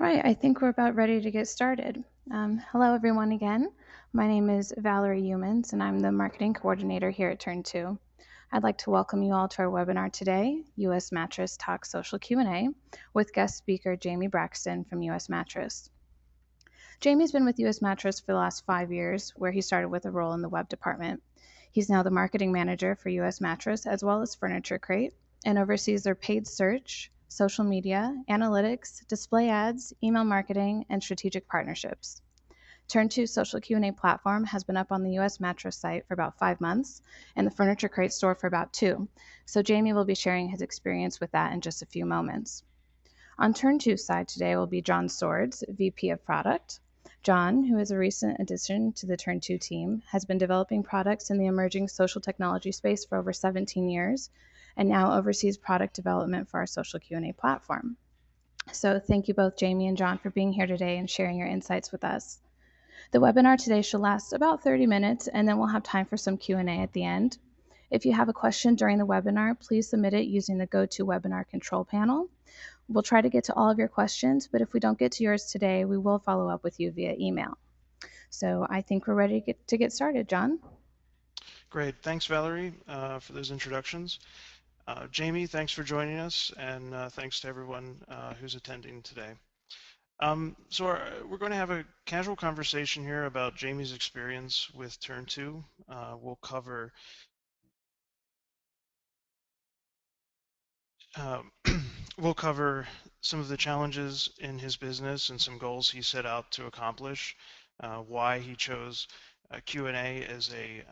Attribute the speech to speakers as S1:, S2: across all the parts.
S1: All right, I think we're about ready to get started. Hello, everyone, again. My name is Valerie Humans, and I'm the marketing coordinator here at TurnTo. I'd like to welcome you all to our webinar today, US Mattress Talk Social Q&A, with guest speaker Jamie Braxton from US Mattress. Jamie's been with US Mattress for the last 5 years, where he started with a role in the web department. He's now the marketing manager for US Mattress as well as Furniture Crate, and oversees their paid search, social media, analytics, display ads, email marketing, and strategic partnerships. TurnTo's social Q&A platform has been up on the US Mattress site for about 5 months and the Furniture Crate store for about 2. So Jamie will be sharing his experience with that in just a few moments. On TurnTo's side today will be John Swords, VP of Product. John, who is a recent addition to the TurnTo team, has been developing products in the emerging social technology space for over 17 years and now oversees product development for our social Q&A platform. So thank you both, Jamie and John, for being here today and sharing your insights with us. The webinar today should last about 30 minutes, and then we'll have time for some Q&A at the end. If you have a question during the webinar, please submit it using the GoToWebinar control panel. We'll try to get to all of your questions, but if we don't get to yours today, we will follow up with you via email. So I think we're ready to get started. John?
S2: Great. Thanks, Valerie, for those introductions. Jamie, thanks for joining us, and thanks to everyone who's attending today. We're going to have a casual conversation here about Jamie's experience with TurnTo. We'll cover we'll cover some of the challenges in his business and some goals he set out to accomplish, why he chose Q&A as a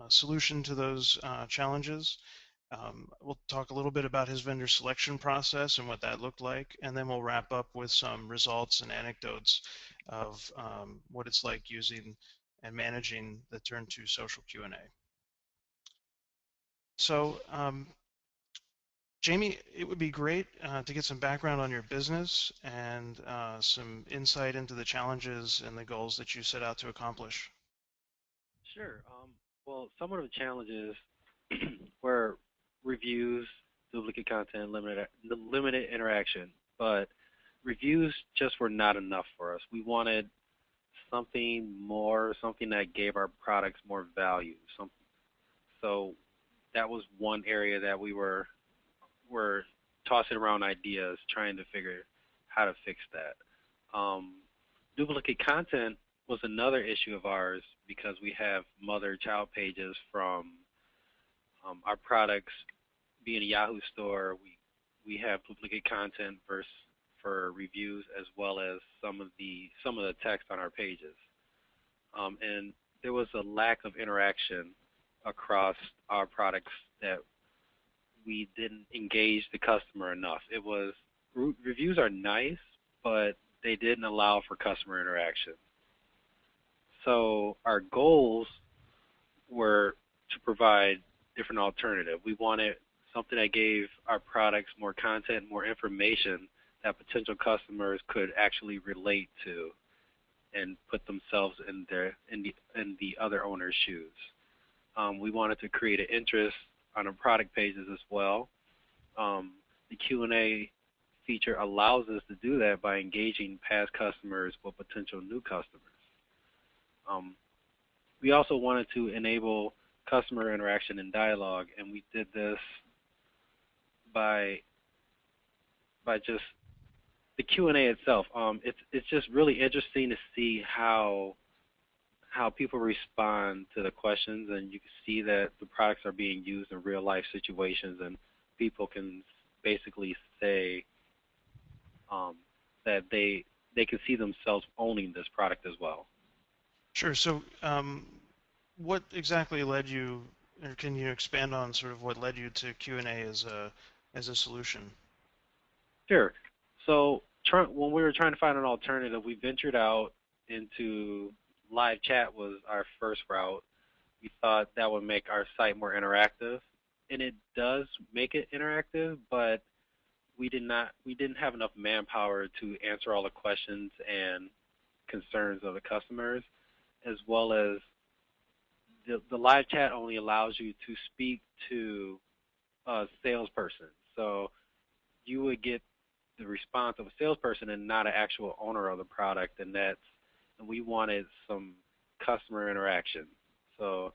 S2: solution to those challenges. We'll talk a little bit about his vendor selection process and what that looked like, and then we'll wrap up with some results and anecdotes of what it's like using and managing the TurnTo social Q&A. So, Jamie, it would be great to get some background on your business and some insight into the challenges and the goals that you set out to accomplish.
S3: Sure. Well, some of the challenges were reviews, duplicate content, limited interaction, but reviews just were not enough for us. We wanted something more, something that gave our products more value. So that was one area that we were tossing around ideas, trying to figure how to fix that. Duplicate content was another issue of ours because we have mother-child pages from our products. Being a Yahoo store, we have duplicate content for reviews as well as some of the text on our pages. And there was a lack of interaction across our products that we didn't engage the customer enough. Reviews are nice, but they didn't allow for customer interaction. So our goals were to provide different alternative. We wanted something that gave our products more content, more information that potential customers could actually relate to and put themselves in the other owner's shoes. We wanted to create an interest on our product pages as well. The Q&A feature allows us to do that by engaging past customers with potential new customers. We also wanted to enable customer interaction and dialogue, and we did this by just the Q&A itself. It's just really interesting to see how people respond to the questions, and you can see that the products are being used in real life situations, and people can basically say that they can see themselves owning this product as well.
S2: Sure. So what exactly led you, or can you expand on sort of what led you to Q&A as a solution?
S3: Sure. So when we were trying to find an alternative, we ventured out into live chat was our first route. We thought that would make our site more interactive, and it does make it interactive, but we didn't have enough manpower to answer all the questions and concerns of the customers, as well as the live chat only allows you to speak to a salesperson. So you would get the response of a salesperson and not an actual owner of the product, and we wanted some customer interaction. So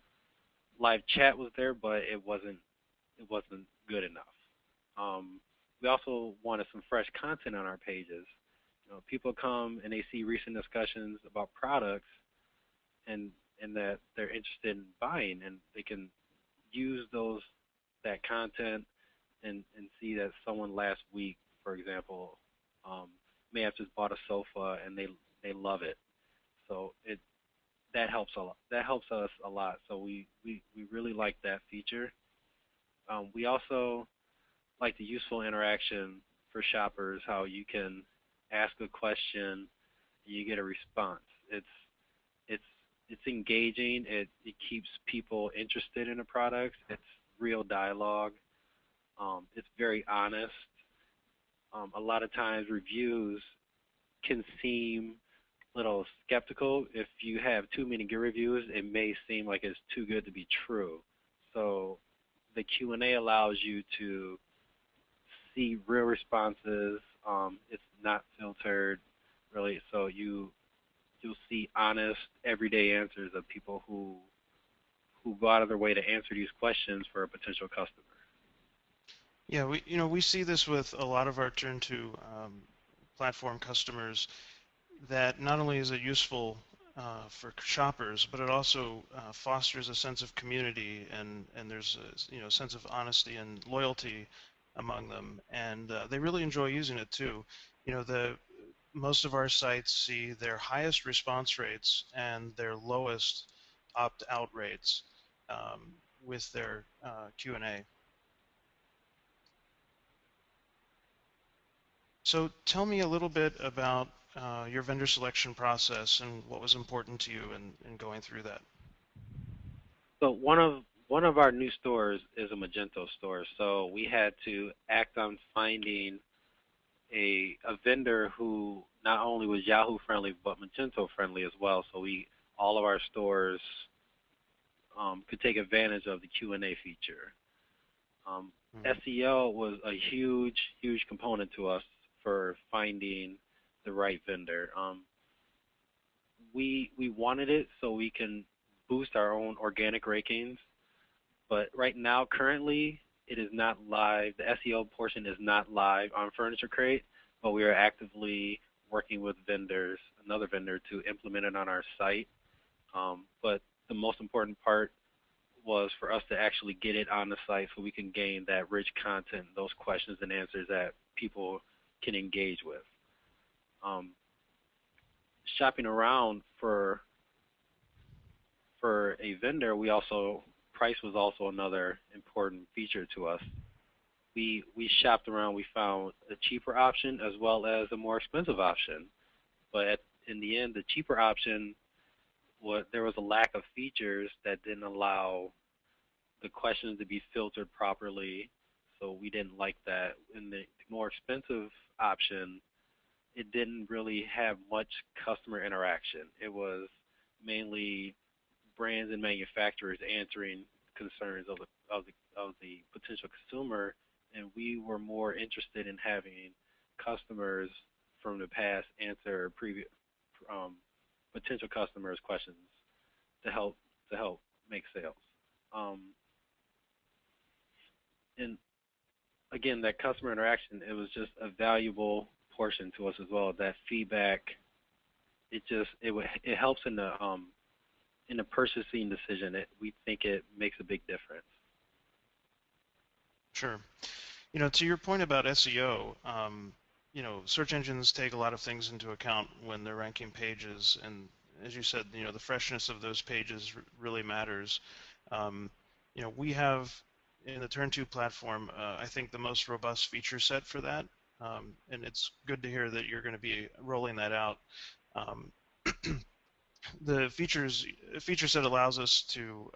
S3: live chat was there, but it wasn't good enough. We also wanted some fresh content on our pages. People come and they see recent discussions about products, and that they're interested in buying, and they can use that content and see that someone last week, for example, um, may have just bought a sofa and they love it. So that helps a lot. That helps us a lot. So we really like that feature. We also like the useful interaction for shoppers, how you can ask a question and you get a response. It's it's engaging. It keeps people interested in the products. It's real dialogue. It's very honest. A lot of times reviews can seem a little skeptical. If you have too many good reviews, it may seem like it's too good to be true. So the Q&A allows you to see real responses. It's not filtered, really. So you'll see honest, everyday answers of people who go out of their way to answer these questions for a potential customer.
S2: Yeah, we see this with a lot of our TurnTo platform customers, that not only is it useful for shoppers, but it also fosters a sense of community, and there's a sense of honesty and loyalty among them, and they really enjoy using it too. The most of our sites see their highest response rates and their lowest opt-out rates with their Q&A. So tell me a little bit about your vendor selection process and what was important to you in going through that.
S3: So one of our new stores is a Magento store. So we had to act on finding a vendor who not only was Yahoo friendly but Magento friendly as well. So all of our stores could take advantage of the Q&A feature. SEO was a huge component to us for finding the right vendor. We wanted it so we can boost our own organic rankings, but right now, currently, it is not live. The SEO portion is not live on Furniture Crate, but we are actively working with another vendor, to implement it on our site. But the most important part was for us to actually get it on the site so we can gain that rich content, those questions and answers that people can engage with. Shopping around for a vendor, price was also another important feature to us. We shopped around. We found a cheaper option as well as a more expensive option. But in the end, the cheaper option, there was a lack of features that didn't allow the questions to be filtered properly. So we didn't like that. In the more expensive option, it didn't really have much customer interaction. It was mainly brands and manufacturers answering concerns of the potential consumer, and we were more interested in having customers from the past answer previous potential customers' questions to help make sales. And again, that customer interaction, it was just a valuable portion to us as well. That feedback, it helps in the purchasing decision. We think it makes a big difference.
S2: Sure. To your point about SEO, search engines take a lot of things into account when they're ranking pages, and as you said, the freshness of those pages really matters. We have in the TurnTo platform, I think the most robust feature set for that, and it's good to hear that you're going to be rolling that out. The feature set allows us to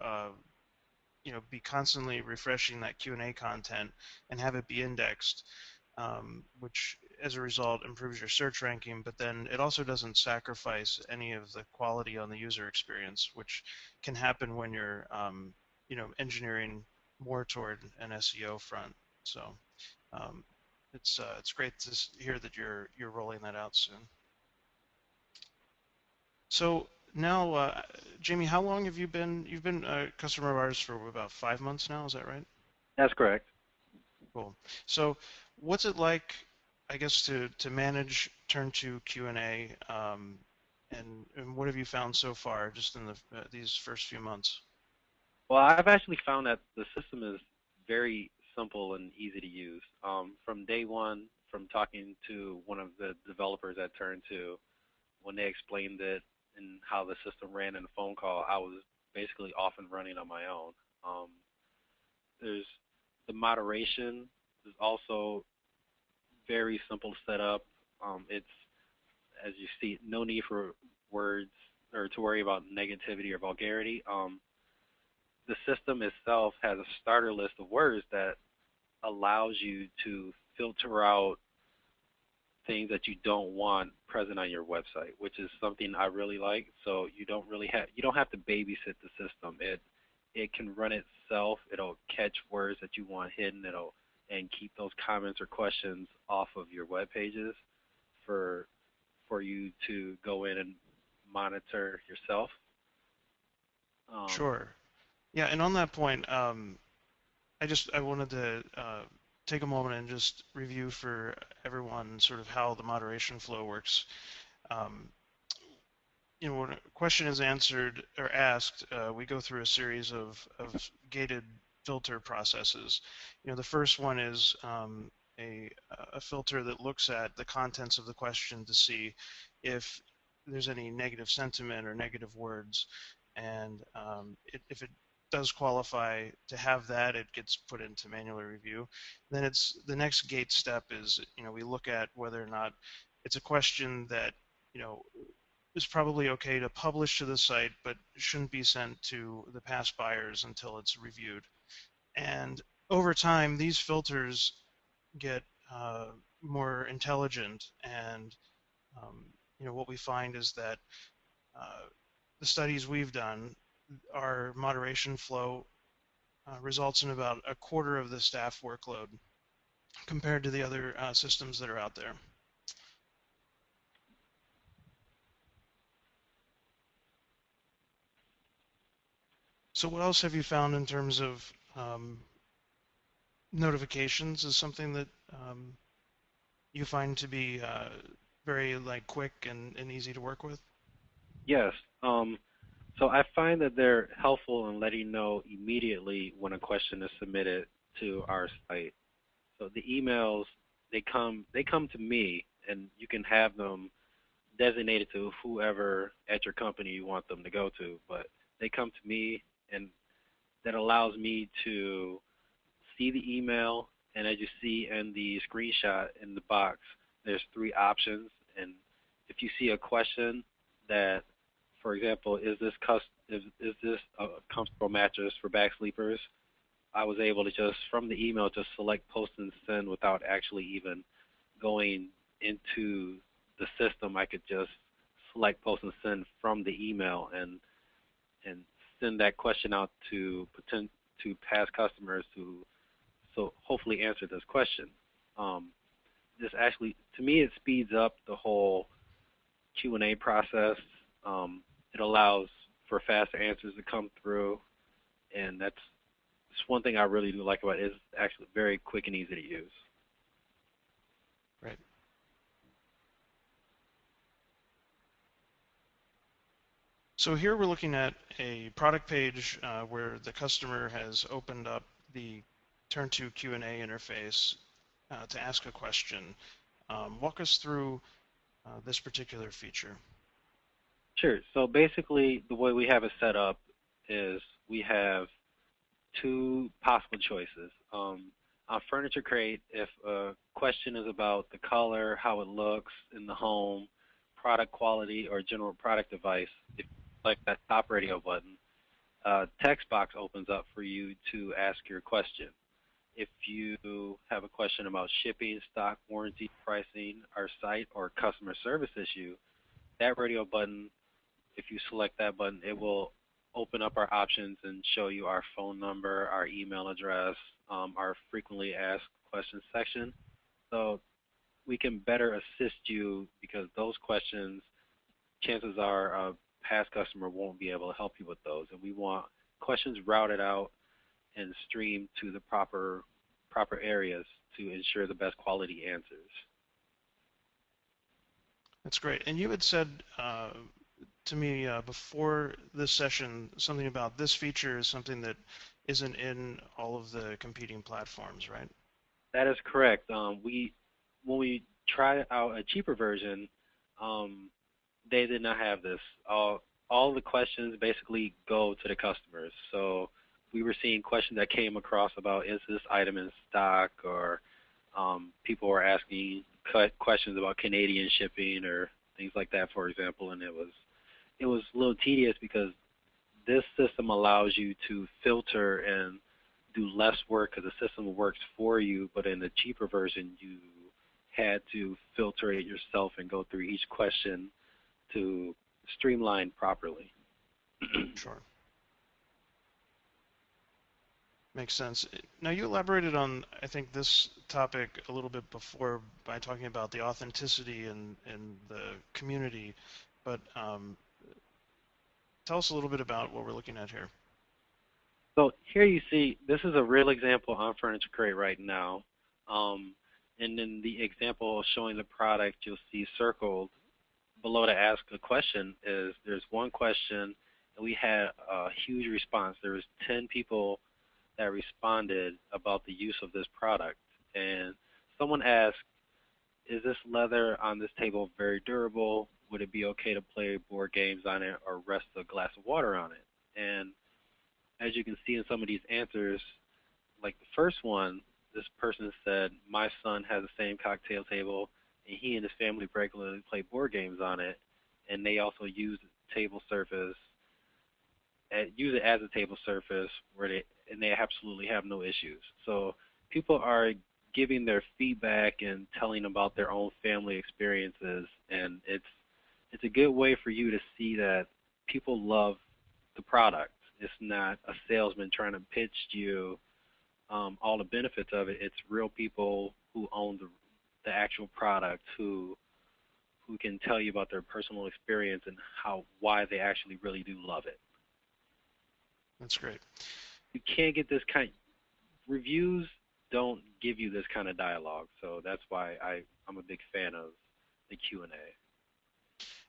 S2: be constantly refreshing that Q&A content and have it be indexed, which as a result improves your search ranking, but then it also doesn't sacrifice any of the quality on the user experience, which can happen when you're engineering more toward an SEO front. So it's great to hear that you're rolling that out soon. So now, Jamie, how long have you've been a customer of ours for about 5 months now? Is that right?
S3: That's correct.
S2: Cool. So what's it like, I guess, to manage TurnTo Q&A, and what have you found so far just in these first few months?
S3: Well, I've actually found that the system is very simple and easy to use. From day one, from talking to one of the developers at TurnTo, when they explained it and how the system ran in a phone call, I was basically off and running on my own. Um, there's the moderation is also very simple to set up. It's, as you see, no need for words or to worry about negativity or vulgarity. The system itself has a starter list of words that allows you to filter out things that you don't want present on your website, which is something I really like. So you don't have to babysit the system. It can run itself. It'll catch words that you want hidden. It'll and keep those comments or questions off of your web pages for you to go in and monitor yourself. Um,
S2: Sure. Yeah, and on that point, I wanted to take a moment and just review for everyone sort of how the moderation flow works. Um, when a question is answered or asked, we go through a series of gated filter processes. The first one is a filter that looks at the contents of the question to see if there's any negative sentiment or negative words, and if it does qualify to have that, it gets put into manual review. Then it's the next gate step is we look at whether or not it's a question that you know is probably okay to publish to the site, but shouldn't be sent to the past buyers until it's reviewed. And over time, these filters get more intelligent, and um, what we find is that the studies we've done, our moderation flow results in about a quarter of the staff workload compared to the other systems that are out there. So what else have you found in terms of notifications is something that you find to be very quick and easy to work with?
S3: yes. So I find that they're helpful in letting you know immediately when a question is submitted to our site. So the emails they come to me, and you can have them designated to whoever at your company you want them to go to. But they come to me, and that allows me to see the email. And as you see in the screenshot in the box, there's three options. And if you see a question that, for example, is this a comfortable mattress for back sleepers? I was able to just from the email just select post and send without actually even going into the system. I could just select post and send from the email and send that question out to past customers to so hopefully answer this question. Um, this actually, to me, it speeds up the whole Q&A process. It allows for faster answers to come through, and that's one thing I really do like about it. It's actually very quick and easy to use.
S2: Right. So here we're looking at a product page where the customer has opened up the TurnTo Q&A interface to ask a question. Walk us through this particular feature.
S3: Sure. So basically, the way we have it set up is we have two possible choices. On Furniture Crate, if a question is about the color, how it looks in the home, product quality, or general product advice, if you select that top radio button, a text box opens up for you to ask your question. If you have a question about shipping, stock, warranty, pricing, our site, or customer service issue, that radio button, if you select that button, it will open up our options and show you our phone number, our email address, our frequently asked questions section. So we can better assist you because those questions, chances are a past customer won't be able to help you with those. And we want questions routed out and streamed to the proper areas to ensure the best quality answers.
S2: That's great. And you had said to me before this session something about this feature is something that isn't in all of the competing platforms, right?
S3: That is correct. When we tried out a cheaper version, um, they did not have this. All the questions basically go to the customers. So we were seeing questions that came across about is this item in stock, or people were asking questions about Canadian shipping or things like that, for example. And it was a little tedious because this system allows you to filter and do less work because the system works for you, but in the cheaper version, you had to filter it yourself and go through each question to streamline properly.
S2: Sure. Makes sense. Now you elaborated on, I think, this topic a little bit before by talking about the authenticity and the community, but tell us a little bit about what we're looking at here.
S3: So here you see, this is a real example on Furniture Crate right now. And in the example showing the product, you'll see circled below to ask a question is there's one question, and we had a huge response. There was 10 people that responded about the use of this product. And someone asked, is this leather on this table very durable? Would it be okay to play board games on it or rest a glass of water on it? And as you can see in some of these answers, like the first one, this person said, my son has the same cocktail table, and he and his family regularly play board games on it, and they also use table surface, use it as a table surface, and they absolutely have no issues. So people are giving their feedback and telling about their own family experiences, and it's a good way for you to see that people love the product. It's not a salesman trying to pitch you all the benefits of it. It's real people who own the actual product who can tell you about their personal experience and why they actually really do love it.
S2: That's great.
S3: You can't get this kind. Reviews don't give you this kind of dialogue, so that's why I'm a big fan of the Q&A.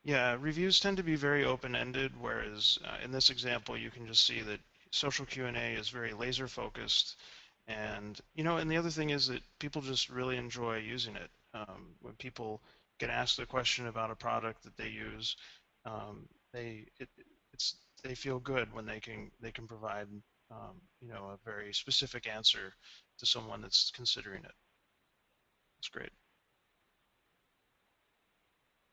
S2: Yeah, reviews tend to be very open-ended, whereas in this example, you can just see that social Q&A is very laser-focused. And, and the other thing is that people just really enjoy using it. When people get asked a question about a product that they use, they feel good when they can provide, a very specific answer to someone that's considering it. That's great.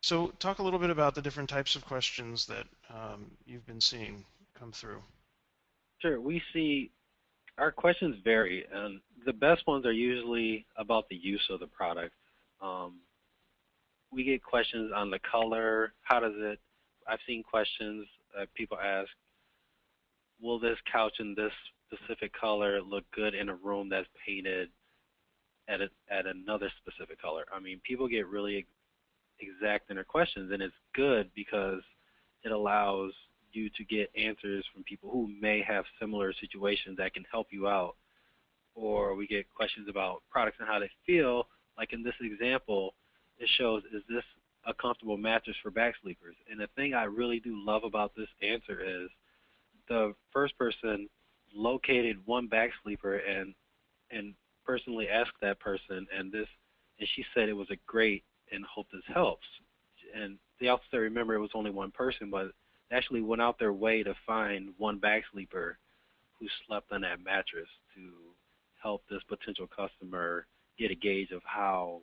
S2: So talk a little bit about the different types of questions that you've been seeing come through.
S3: Sure. We see our questions vary, and the best ones are usually about the use of the product. We get questions on the color. I've seen questions people ask, will this couch in this specific color look good in a room that's painted at another specific color? I mean, people get really exact in their questions, and it's good because it allows you to get answers from people who may have similar situations that can help you out. Or we get questions about products and how they feel. Like in this example, it shows, is this a comfortable mattress for back sleepers? And the thing I really do love about this answer is the first person located one back sleeper and personally asked that person, and she said it was a great and hope this helps. And they also said, remember, it was only one person, but they actually went out their way to find one back sleeper who slept on that mattress to help this potential customer get a gauge of how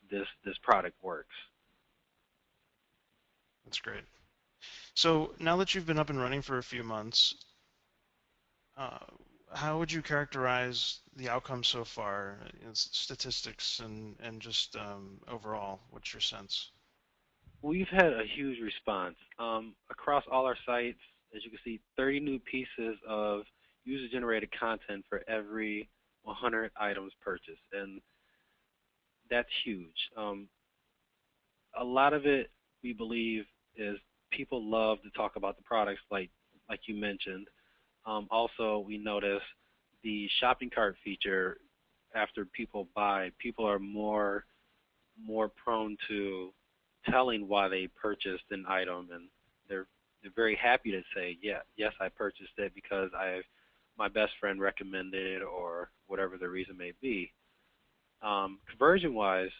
S3: this product works.
S2: That's great. So now that you've been up and running for a few months, how would you characterize the outcome so far, statistics and just overall? What's your sense?
S3: We've had a huge response. Across all our sites, as you can see, 30 new pieces of user-generated content for every 100 items purchased. And that's huge. A lot of it, we believe, is people love to talk about the products, like you mentioned. Also, we notice the shopping cart feature. After people buy, people are more prone to telling why they purchased an item, and they're they're very happy to say, yeah, yes, I purchased it because my best friend recommended it, or whatever the reason may be. Conversion wise,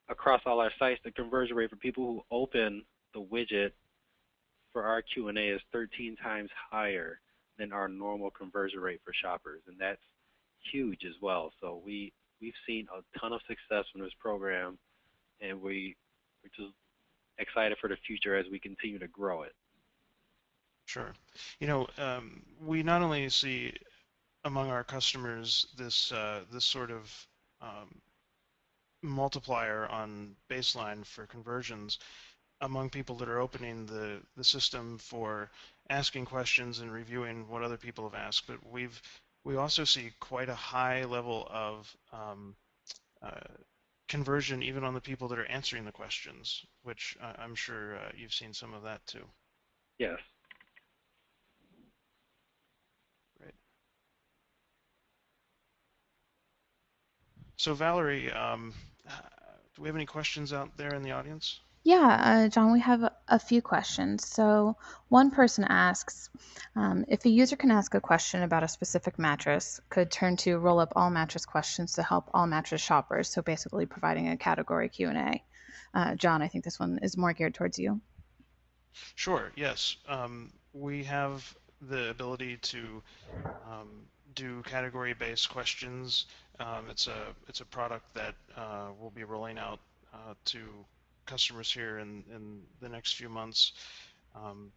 S3: across all our sites, the conversion rate for people who open the widget for our Q&A is 13 times higher than our normal conversion rate for shoppers, and that's huge as well. So we've seen a ton of success from this program, and we're just excited for the future as we continue to grow it.
S2: Sure. We not only see among our customers this sort of um, multiplier on baseline for conversions among people that are opening the system for asking questions and reviewing what other people have asked, but we also see quite a high level of uh, conversion even on the people that are answering the questions, which I'm sure you've seen some of that too.
S3: Yes.
S2: Great. So Valerie, do we have any questions out there in the audience?
S1: Yeah, John, we have a few questions. So one person asks, if a user can ask a question about a specific mattress, could TurnTo roll up all mattress questions to help all mattress shoppers? So basically providing a category Q&A. John, I think this one is more geared towards you.
S2: Sure, yes. We have the ability to do category-based questions. It's a product that we'll be rolling out to customers here in the next few months.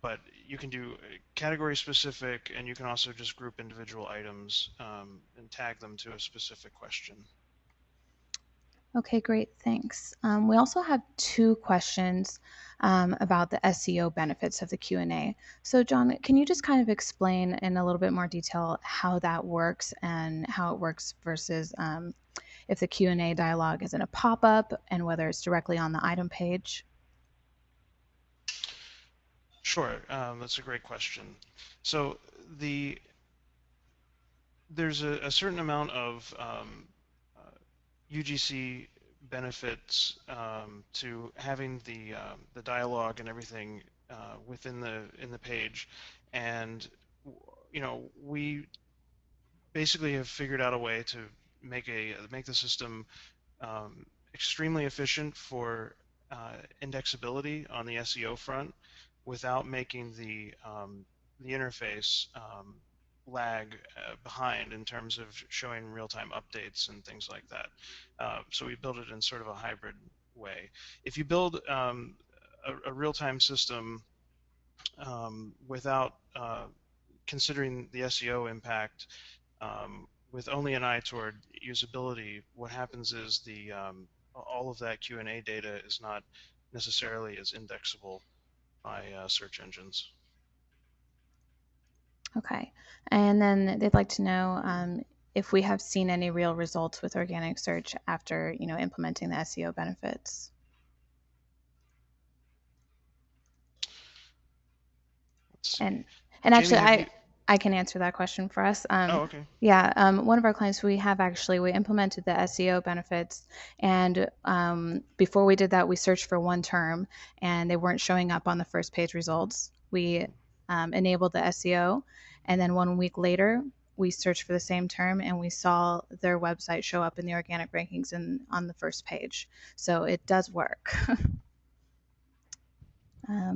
S2: But you can do category specific, and you can also just group individual items and tag them to a specific question.
S1: Okay, great, thanks. We also have two questions about the SEO benefits of the Q&A. So John, can you just kind of explain in a little bit more detail how that works and how it works versus if the Q&A dialogue is in a pop-up and whether it's directly on the item page?
S2: Sure, that's a great question. So there's a certain amount of UGC benefits to having the dialogue and everything within the page, and we basically have figured out a way to make the system extremely efficient for indexability on the SEO front without making the interface lag behind in terms of showing real-time updates and things like that. So we build it in sort of a hybrid way. If you build a real-time system without considering the SEO impact, with only an eye toward usability, what happens is all of that Q&A data is not necessarily as indexable by search engines.
S1: Okay, and then they'd like to know if we have seen any real results with organic search after implementing the SEO benefits.
S2: Let's see.
S1: And
S2: Jamie,
S1: actually, I can answer that question for us.
S2: Oh, okay.
S1: Yeah, one of our clients, we implemented the SEO benefits, and before we did that, we searched for one term, and they weren't showing up on the first page results. We enabled the SEO, and then 1 week later, we searched for the same term, and we saw their website show up in the organic rankings and on the first page. So it does work.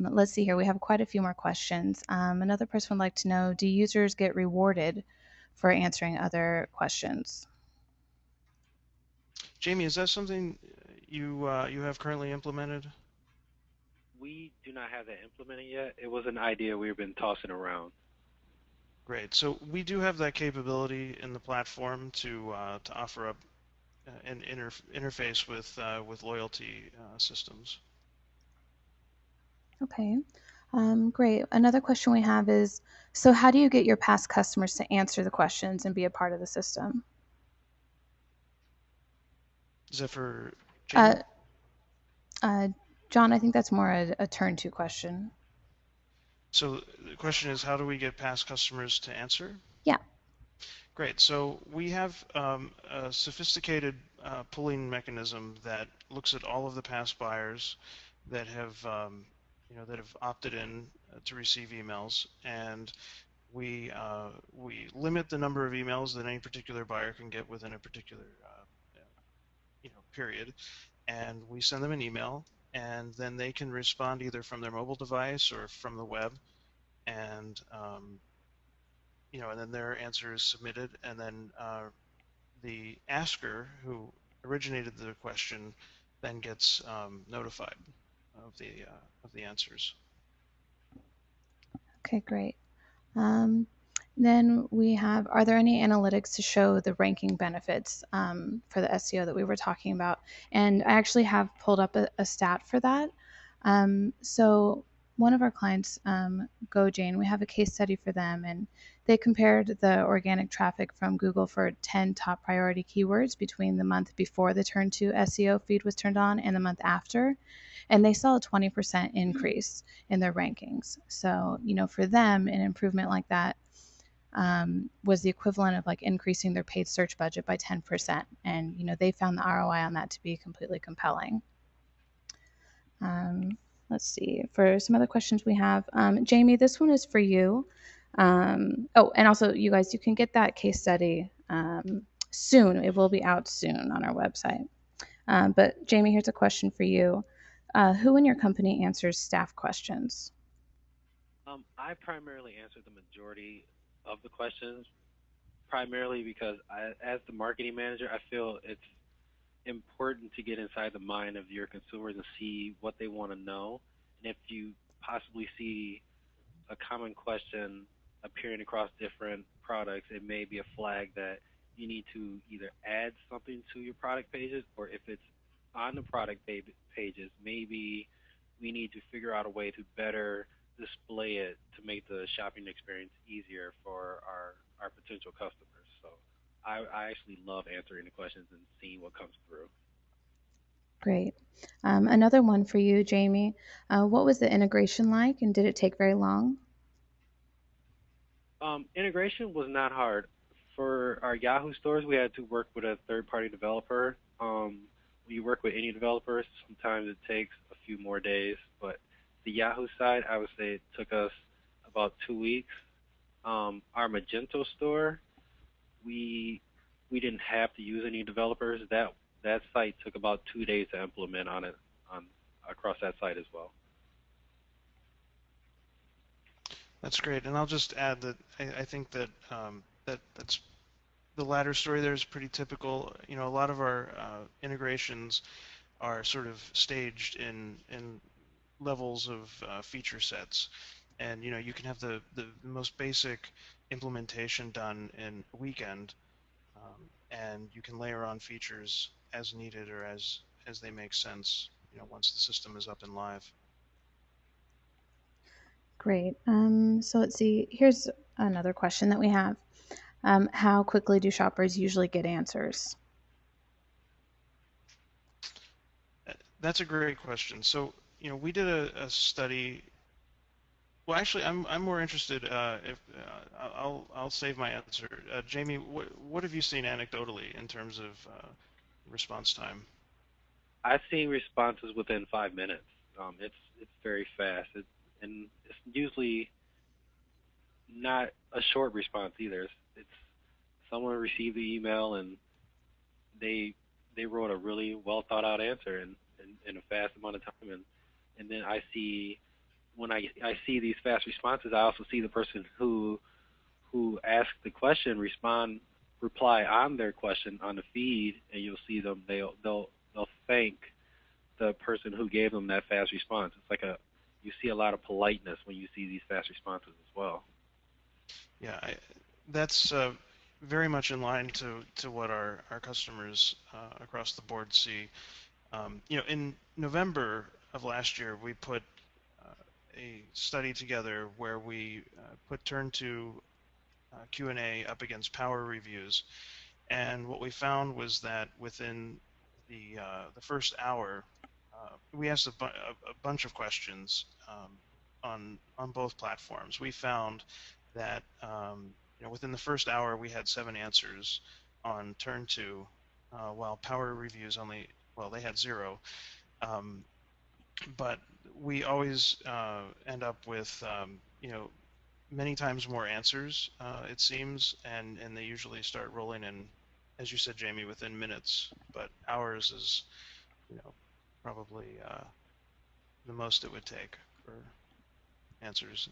S1: Let's see here. We have quite a few more questions. Another person would like to know, do users get rewarded for answering other questions?
S2: Jamie, is that something you have currently implemented?
S3: We do not have that implemented yet. It was an idea we've been tossing around.
S2: Great. So we do have that capability in the platform to offer up an interface with loyalty systems.
S1: Okay, great. Another question we have is, so how do you get your past customers to answer the questions and be a part of the system?
S2: Is that for
S1: Uh,
S2: Jamie?
S1: uh, John, I think that's more a turn to question.
S2: So the question is, how do we get past customers to answer?
S1: Yeah.
S2: Great. So we have a sophisticated pooling mechanism that looks at all of the past buyers that have, that have opted in to receive emails, and we limit the number of emails that any particular buyer can get within a particular period, and we send them an email, and then they can respond either from their mobile device or from the web, and and then their answer is submitted, and then the asker who originated the question then gets notified of the answers.
S1: Okay, great. Um, then we have, are there any analytics to show the ranking benefits for the SEO that we were talking about? And I actually have pulled up a stat for that. So one of our clients, GoJane, we have a case study for them, and they compared the organic traffic from Google for 10 top priority keywords between the month before the TurnTo SEO feed was turned on and the month after, and they saw a 20% increase in their rankings. So, for them, an improvement like that was the equivalent of like increasing their paid search budget by 10%. And, they found the ROI on that to be completely compelling. Um, let's see. For some other questions we have, Jamie, this one is for you. Oh, and also, you guys, you can get that case study soon. It will be out soon on our website. But Jamie, here's a question for you. Who in your company answers staff questions?
S3: I primarily answer the majority of the questions, primarily because as the marketing manager, I feel it's important to get inside the mind of your consumers and see what they want to know. And if you possibly see a common question appearing across different products, it may be a flag that you need to either add something to your product pages, or if it's on the product pages, maybe we need to figure out a way to better display it to make the shopping experience easier for our potential customers. So I actually love answering the questions and seeing what comes through.
S1: Great. Another one for you, Jamie. What was the integration like, and did it take very long?
S3: Integration was not hard. For our Yahoo stores, we had to work with a third-party developer. When you work with any developer, sometimes it takes a few more days. But the Yahoo side, I would say it took us about 2 weeks. Our Magento store, we we didn't have to use any developers. That site took about 2 days to implement on it on across that site as well.
S2: That's great, and I'll just add that I think that that's the latter story there is pretty typical. A lot of our integrations are sort of staged in levels of feature sets, and you can have the most basic implementation done in a weekend, and you can layer on features as needed or as they make sense. Once the system is up and live.
S1: Great. So let's see. Here's another question that we have. How quickly do shoppers usually get answers?
S2: That's a great question. So, we did a study. Well, actually, I'm more interested. If I'll save my answer. Jamie, what have you seen anecdotally in terms of response time?
S3: I've seen responses within 5 minutes. It's very fast, and it's usually not a short response either. It's someone received the email and they they wrote a really well thought out answer in a fast amount of time, and then I see when I see these fast responses, I also see the person who asked the question reply on their question on the feed, and you'll see them they'll thank the person who gave them that fast response. It's like a you see a lot of politeness when you see these fast responses as well.
S2: Yeah, that's very much in line to what our customers across the board see. In November of last year, we put uh, a study together where we put Turn2 Q&A up against power reviews, and what we found was that within the first hour, we asked a bunch of questions on both platforms. We found that within the first hour we had 7 answers on TurnTo, while Power Reviews only, well, they had 0. Um, but we always end up with many times more answers, it seems, and they usually start rolling in, as you said, Jamie, within minutes. But hours is, probably the most it would take for answers.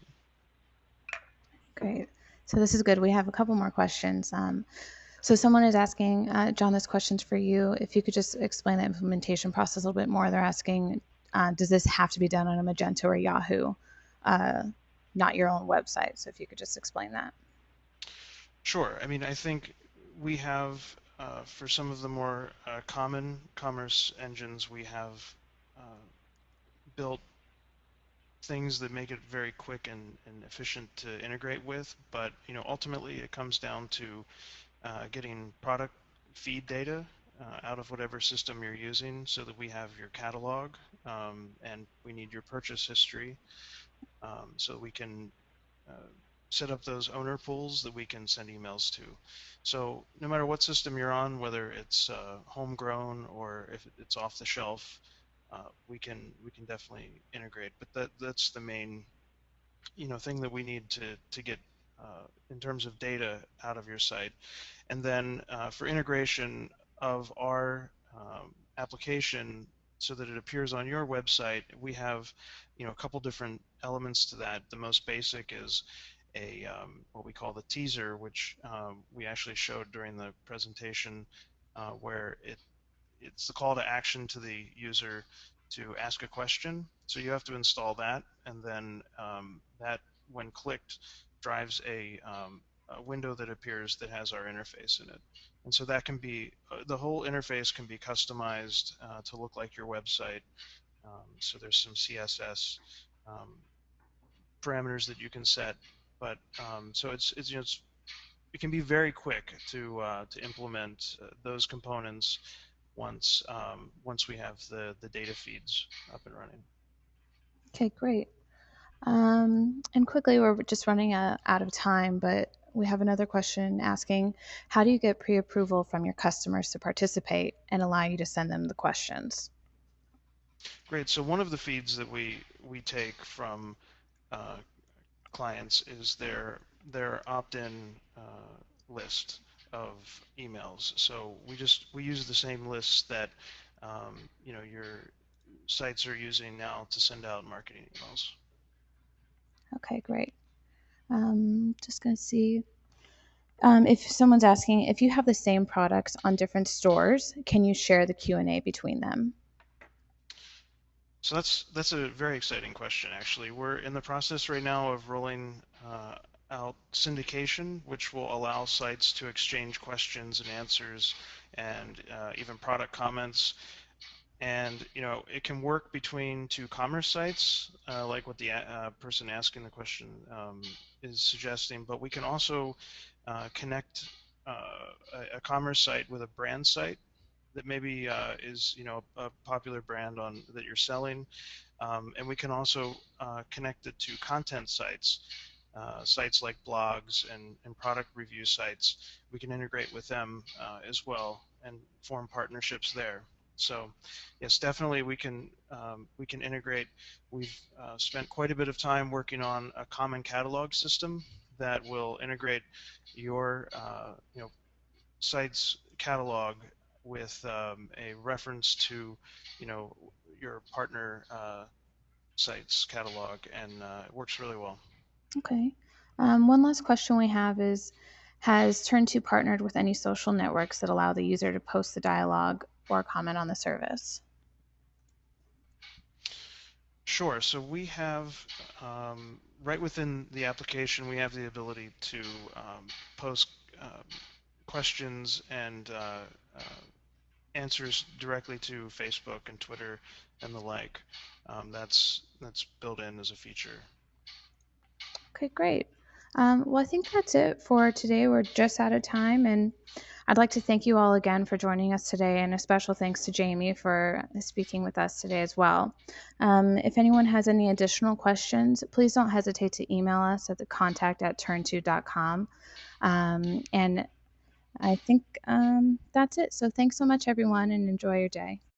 S1: Great. So this is good. We have a couple more questions. So someone is asking, John, this question's for you. If you could just explain the implementation process a little bit more. They're asking, does this have to be done on a Magento or Yahoo, not your own website? So if you could just explain that.
S2: Sure. I mean, I think we have, for some of the more common commerce engines, we have built things that make it very quick and efficient to integrate with. But ultimately, it comes down to getting product feed data out of whatever system you're using, so that we have your catalog, and we need your purchase history, so we can uh, set up those owner pools that we can send emails to. So no matter what system you're on, whether it's homegrown or if it's off the shelf, we can definitely integrate. But that's the main thing that we need to get in terms of data out of your site. And then for integration of our application so that it appears on your website, we have a couple different elements to that. The most basic is a what we call the teaser, which we actually showed during the presentation, where it's the call to action to the user to ask a question. So you have to install that, and then that, when clicked, drives a window that appears that has our interface in it. And so that can be, the whole interface can be customized to look like your website. So there's some CSS parameters that you can set, but so it can be very quick to implement those components once we have the data feeds up and running.
S1: Okay, great. And quickly, we're just running out of time, but we have another question asking, how do you get pre-approval from your customers to participate and allow you to send them the questions?
S2: Great. So one of the feeds that we take from uh, clients is their opt-in list of emails. So we use the same lists that your sites are using now to send out marketing emails.
S1: Okay, great. Just going to see. If someone's asking, if you have the same products on different stores, can you share the Q&A between them?
S2: So that's a very exciting question, actually. We're in the process right now of rolling out syndication, which will allow sites to exchange questions and answers, and even product comments. And it can work between two commerce sites, like what the person asking the question is suggesting. But we can also connect a commerce site with a brand site that maybe is a popular brand on that you're selling, and we can also connect it to content sites, sites like blogs and product review sites. We can integrate with them as well and form partnerships there. So yes, definitely we can integrate. We've spent quite a bit of time working on a common catalog system that will integrate your site's catalog with a reference to your partner site's catalog, and it works really well.
S1: Okay. One last question we have is, has TurnTo partnered with any social networks that allow the user to post the dialogue or comment on the service?
S2: Sure. So we have, right within the application, we have the ability to post questions and answers directly to Facebook and Twitter and the like. That's built in as a feature.
S1: Okay, great. Well, I think that's it for today. We're just out of time, and I'd like to thank you all again for joining us today, and a special thanks to Jamie for speaking with us today as well. If anyone has any additional questions, please don't hesitate to email us at the contact@turnto.com. And I think that's it. So thanks so much, everyone, and enjoy your day.